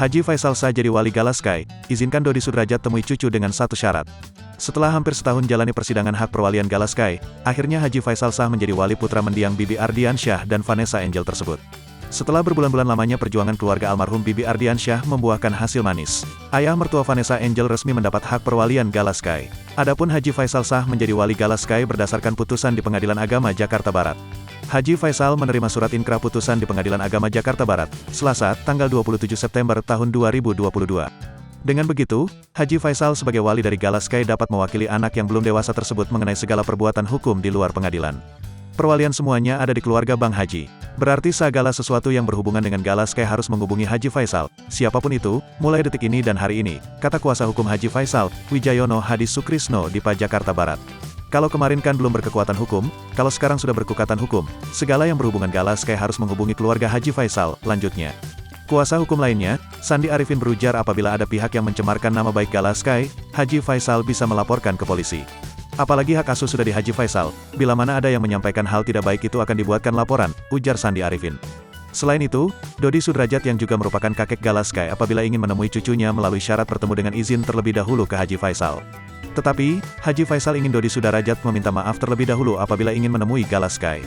Haji Faisal sah jadi wali Galaskai, izinkan Dodi Sudrajat temui cucu dengan satu syarat. Setelah hampir setahun jalani persidangan hak perwalian Galaskai, akhirnya Haji Faisal sah menjadi wali putra mendiang Bibi Ardiansyah dan Vanessa Angel tersebut. Setelah berbulan-bulan lamanya perjuangan keluarga almarhum Bibi Ardiansyah membuahkan hasil manis. Ayah mertua Vanessa Angel resmi mendapat hak perwalian Galaskai. Adapun Haji Faisal sah menjadi wali Galaskai berdasarkan putusan di Pengadilan Agama Jakarta Barat. Haji Faisal menerima surat inkrah putusan di Pengadilan Agama Jakarta Barat, Selasa, tanggal 27 September tahun 2022. Dengan begitu, Haji Faisal sebagai wali dari Galaskai dapat mewakili anak yang belum dewasa tersebut mengenai segala perbuatan hukum di luar pengadilan. Perwalian semuanya ada di keluarga Bang Haji. Berarti segala sesuatu yang berhubungan dengan Galaskai harus menghubungi Haji Faisal, siapapun itu, mulai detik ini dan hari ini, kata kuasa hukum Haji Faisal, Wijayono Hadi Sukrisno di Jakarta Barat. Kalau kemarin kan belum berkekuatan hukum, kalau sekarang sudah berkekuatan hukum, segala yang berhubungan Galaskai harus menghubungi keluarga Haji Faisal, lanjutnya. Kuasa hukum lainnya, Sandi Arifin berujar apabila ada pihak yang mencemarkan nama baik Galaskai, Haji Faisal bisa melaporkan ke polisi. Apalagi hak asuh sudah di Haji Faisal, bila mana ada yang menyampaikan hal tidak baik itu akan dibuatkan laporan, ujar Sandi Arifin. Selain itu, Dodi Sudrajat yang juga merupakan kakek Galaskai apabila ingin menemui cucunya melalui syarat bertemu dengan izin terlebih dahulu ke Haji Faisal. Tetapi, Haji Faisal ingin Dodi Sudrajat meminta maaf terlebih dahulu apabila ingin menemui Galaskai.